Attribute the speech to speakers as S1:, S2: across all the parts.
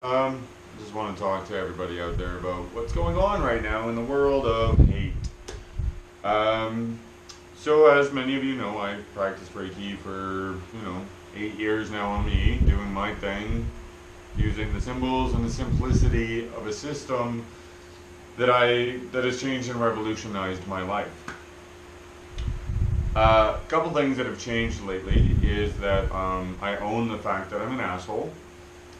S1: I just want to talk to everybody out there about what's going on right now in the world of hate. Um, so, as many of you know, I've practiced Reiki for, 8 years now on me, doing my thing, using the symbols and the simplicity of a system that has changed and revolutionized my life. A couple things that have changed lately is that I own the fact that I'm an asshole.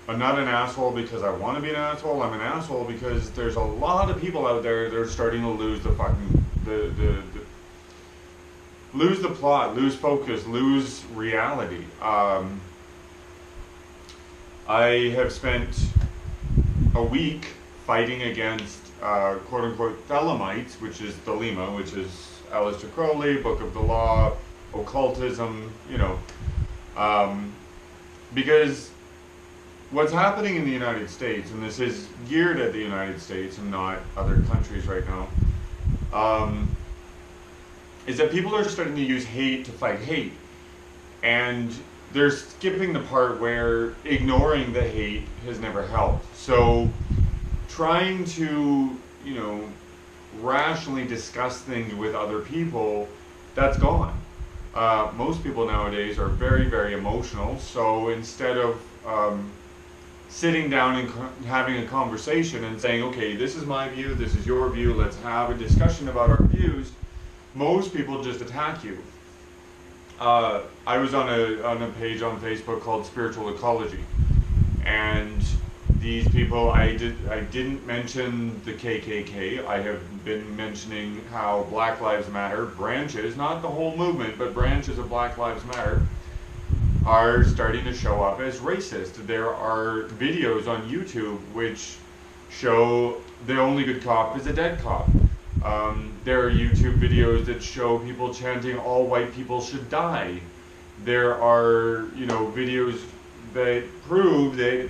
S1: I'm not an asshole because I want to be an asshole. I'm an asshole because there's a lot of people out there that are starting to lose the fucking lose the plot, lose focus, lose reality. I have spent a week fighting against quote unquote Thelemites, which is Thelema, which is Aleister Crowley, Book of the Law, occultism, because what's happening in the United States, and this is geared at the United States and not other countries right now, is that people are starting to use hate to fight hate. And they're skipping the part where ignoring the hate has never helped. So trying to, rationally discuss things with other people, that's gone. Most people nowadays are very, very emotional. So instead of sitting down and having a conversation and saying, okay, this is my view, this is your view, let's have a discussion about our views, most people just attack you. I was on a page on Facebook called Spiritual Ecology, and these people, I didn't mention the KKK. I have been mentioning how Black Lives Matter branches, not the whole movement, but branches of Black Lives Matter, are starting to show up as racist. There are videos on YouTube which show the only good cop is a dead cop. There are YouTube videos that show people chanting all white people should die. There are, videos that prove that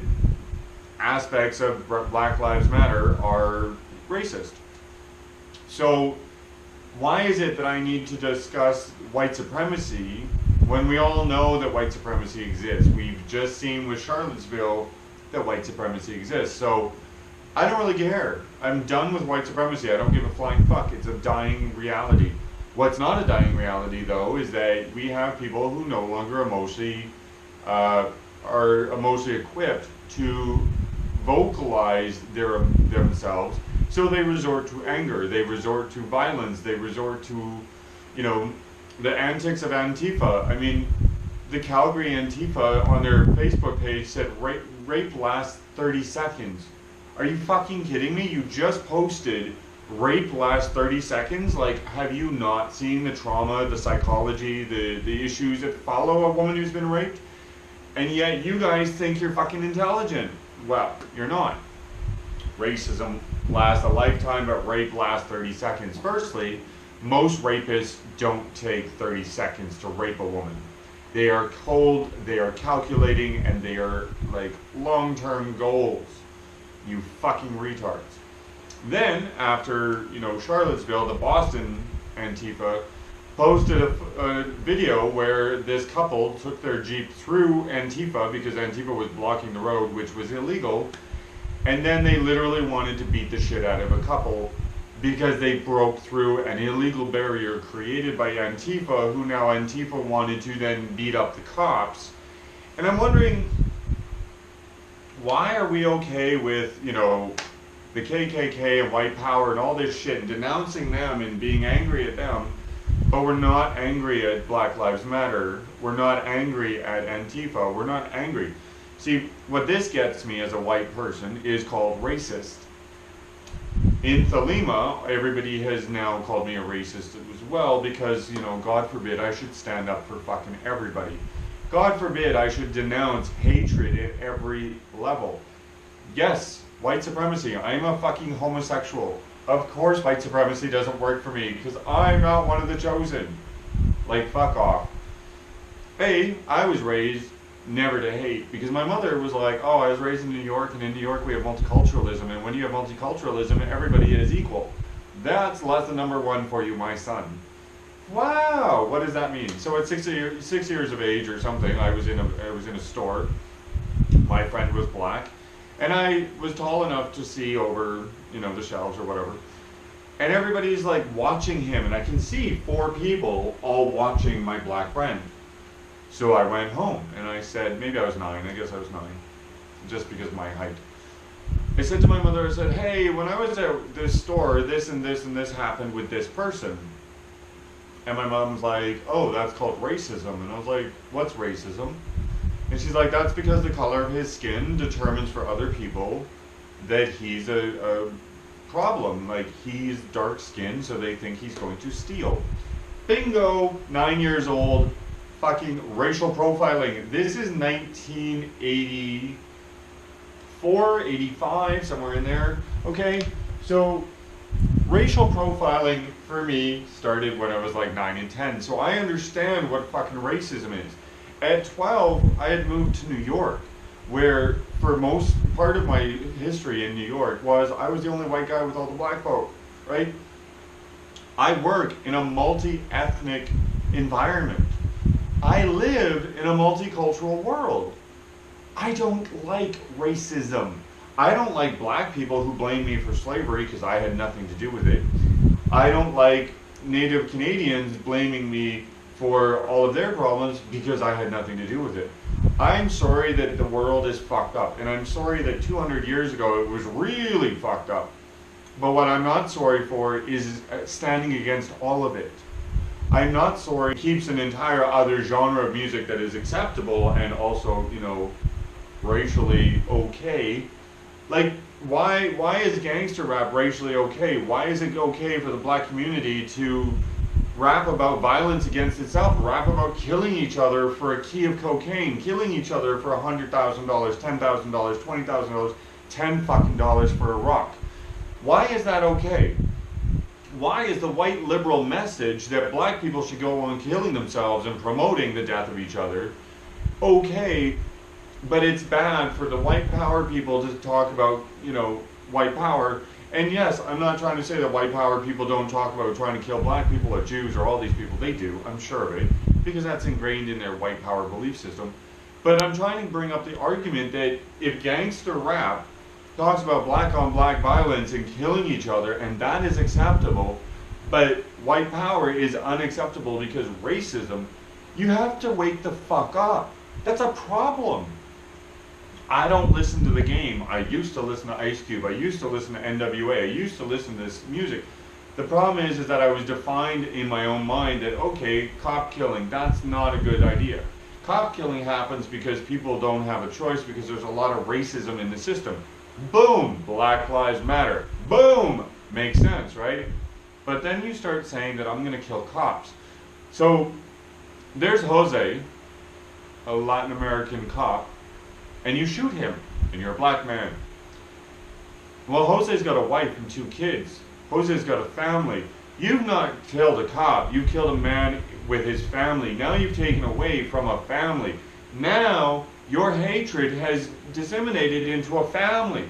S1: aspects of Black Lives Matter are racist. So why is it that I need to discuss white supremacy when we all know that white supremacy exists? We've just seen with Charlottesville that white supremacy exists. So I don't really care. I'm done with white supremacy. I don't give a flying fuck. It's a dying reality. What's not a dying reality, though, is that we have people who no longer are emotionally equipped to vocalize themselves. So they resort to anger. They resort to violence. They resort to, the antics of Antifa. I mean, the Calgary Antifa on their Facebook page said rape lasts 30 seconds. Are you fucking kidding me? You just posted rape lasts 30 seconds? Like, have you not seen the trauma, the psychology, the issues that follow a woman who's been raped? And yet you guys think you're fucking intelligent. Well, you're not. Racism lasts a lifetime, but rape lasts 30 seconds. Firstly, most rapists don't take 30 seconds to rape a woman. They are cold, they are calculating, and they are like long-term goals. You fucking retards. Then, after, Charlottesville, the Boston Antifa posted a video where this couple took their Jeep through Antifa because Antifa was blocking the road, which was illegal, and then they literally wanted to beat the shit out of a couple because they broke through an illegal barrier created by Antifa, who now Antifa wanted to then beat up the cops. And I'm wondering, why are we okay with, the KKK and white power and all this shit and denouncing them and being angry at them, but we're not angry at Black Lives Matter, we're not angry at Antifa, we're not angry. See, what this gets me as a white person is called racist. In Thelema, everybody has now called me a racist as well because, God forbid I should stand up for fucking everybody. God forbid I should denounce hatred at every level. Yes, white supremacy. I'm a fucking homosexual. Of course white supremacy doesn't work for me because I'm not one of the chosen. Like, fuck off. I was raised never to hate because my mother was like, oh, I was raised in New York, and in New York we have multiculturalism, and when you have multiculturalism, everybody is equal. That's lesson number one for you, my son. Wow, what does that mean? So at 6 years of age or something, I was in a store. My friend was black, And I was tall enough to see over, the shelves or whatever. And everybody's like watching him, and I can see 4 people all watching my black friend. So I went home and I said, maybe I was 9, I guess I was 9, just because of my height. I said to my mother, I said, hey, when I was at this store, this and this and this happened with this person. And my mom's like, oh, that's called racism. And I was like, what's racism? And she's like, that's because the color of his skin determines for other people that he's a problem. Like, he's dark skinned, so they think he's going to steal. Bingo, 9 years old, fucking racial profiling. This is 1984, 85, somewhere in there. Okay, so racial profiling for me started when I was like 9 and 10, so I understand what fucking racism is. At 12, I had moved to New York, where for most part of my history in New York was I was the only white guy with all the black folk, right? I work in a multi-ethnic environment. I live in a multicultural world. I don't like racism. I don't like black people who blame me for slavery because I had nothing to do with it. I don't like Native Canadians blaming me for all of their problems because I had nothing to do with it. I'm sorry that the world is fucked up, and I'm sorry that 200 years ago it was really fucked up. But what I'm not sorry for is standing against all of it. I'm not sorry it keeps an entire other genre of music that is acceptable and also, racially okay. Like, why is gangster rap racially okay? Why is it okay for the black community to rap about violence against itself, rap about killing each other for a key of cocaine, killing each other for $100,000, $10,000, $20,000, $10 fucking dollars for a rock? Why is that okay? Why is the white liberal message that black people should go on killing themselves and promoting the death of each other okay, but it's bad for the white power people to talk about, white power? And yes, I'm not trying to say that white power people don't talk about trying to kill black people or Jews or all these people. They do, I'm sure of it, because that's ingrained in their white power belief system. But I'm trying to bring up the argument that if gangster rap talks about black on black violence and killing each other, and that is acceptable, but white power is unacceptable because racism, you have to wake the fuck up. That's a problem. I don't listen to The Game. I used to listen to Ice Cube. I used to listen to NWA. I used to listen to this music. The problem is that I was defined in my own mind that, okay, cop killing, that's not a good idea. Cop killing happens because people don't have a choice because there's a lot of racism in the system. Boom, Black Lives Matter. Boom, makes sense, right? But then you start saying that I'm going to kill cops. So there's Jose, a Latin American cop, and you shoot him, and you're a black man. Well, Jose's got a wife and 2 kids. Jose's got a family. You've not killed a cop. You killed a man with his family. Now you've taken away from a family. Now your hatred has disseminated into a family.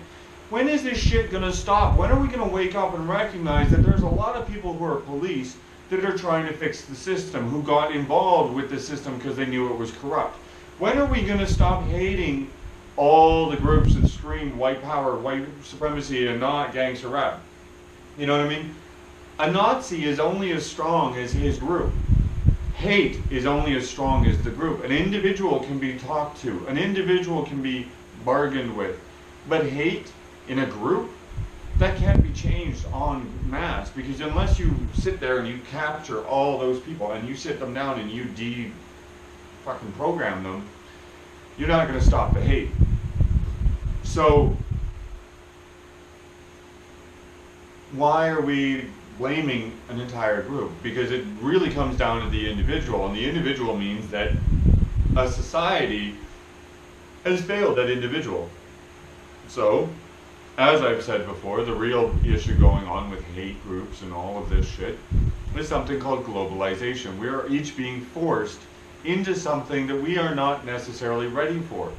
S1: When is this shit gonna stop? When are we gonna wake up and recognize that there's a lot of people who are police that are trying to fix the system, who got involved with the system because they knew it was corrupt? When are we gonna stop hating all the groups that scream white power, white supremacy, and not gangster rap? You know what I mean? A Nazi is only as strong as his group. Hate is only as strong as the group. An individual can be talked to. An individual can be bargained with. But hate in a group, that can't be changed en masse, because unless you sit there and you capture all those people and you sit them down and you fucking program them, you're not going to stop the hate. So why are we blaming an entire group? Because it really comes down to the individual, and the individual means that a society has failed that individual. So, as I've said before, the real issue going on with hate groups and all of this shit is something called globalization. We are each being forced into something that we are not necessarily ready for.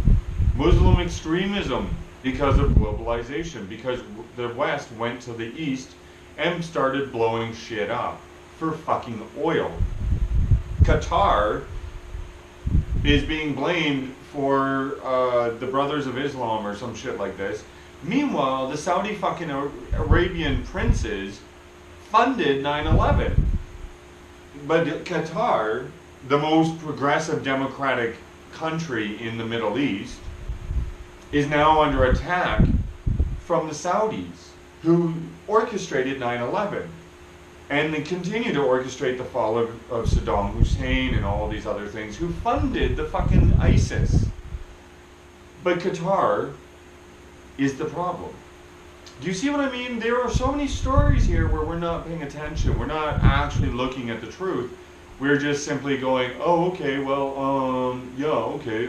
S1: Muslim extremism because of globalization, because the West went to the East and started blowing shit up for fucking oil. Qatar is being blamed for the Brothers of Islam or some shit like this. Meanwhile, the Saudi fucking Arabian princes funded 9/11. But Qatar, the most progressive democratic country in the Middle East, is now under attack from the Saudis, who orchestrated 9/11. And they continue to orchestrate the fall of Saddam Hussein and all these other things, who funded the fucking ISIS. But Qatar is the problem. Do you see what I mean? There are so many stories here where we're not paying attention. We're not actually looking at the truth. We're just simply going, oh, okay, well, yeah, okay,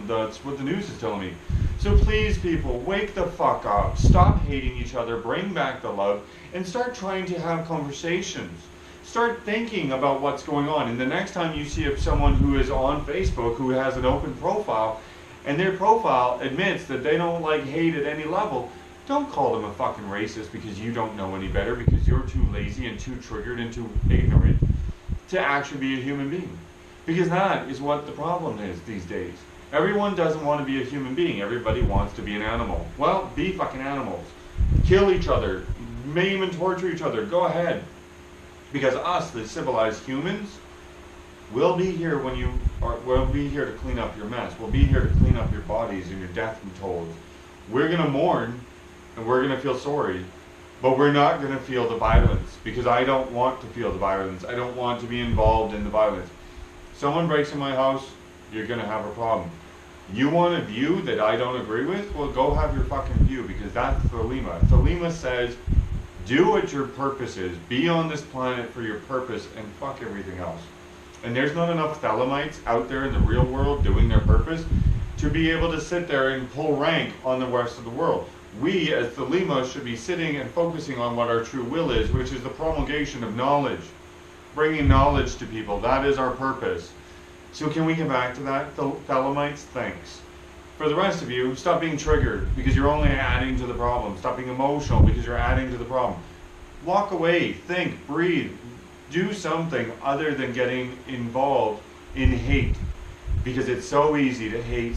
S1: that's what the news is telling me. So please, people, wake the fuck up. Stop hating each other. Bring back the love. And start trying to have conversations. Start thinking about what's going on. And the next time you see someone who is on Facebook who has an open profile, and their profile admits that they don't like hate at any level, don't call them a fucking racist because you don't know any better, because you're too lazy and too triggered and too ignorant to actually be a human being. Because that is what the problem is these days. Everyone doesn't want to be a human being. Everybody wants to be an animal. Well, be fucking animals. Kill each other. Maim and torture each other. Go ahead. Because us, the civilized humans, we'll be here when you are. We'll be here to clean up your mess. We'll be here to clean up your bodies and your death tolls. We're gonna mourn, and we're gonna feel sorry, but we're not gonna feel the violence, because I don't want to feel the violence. I don't want to be involved in the violence. Someone breaks in my house, you're gonna have a problem. You want a view that I don't agree with? Well, go have your fucking view, because that's Thelema. Thelema says, do what your purpose is. Be on this planet for your purpose, and fuck everything else. And there's not enough Thelemites out there in the real world doing their purpose to be able to sit there and pull rank on the rest of the world. We, as Thelema, should be sitting and focusing on what our true will is, which is the promulgation of knowledge. Bringing knowledge to people. That is our purpose. So can we get back to that, Thelemites? Thanks. For the rest of you, stop being triggered because you're only adding to the problem. Stop being emotional because you're adding to the problem. Walk away, think, breathe. Do something other than getting involved in hate, because it's so easy to hate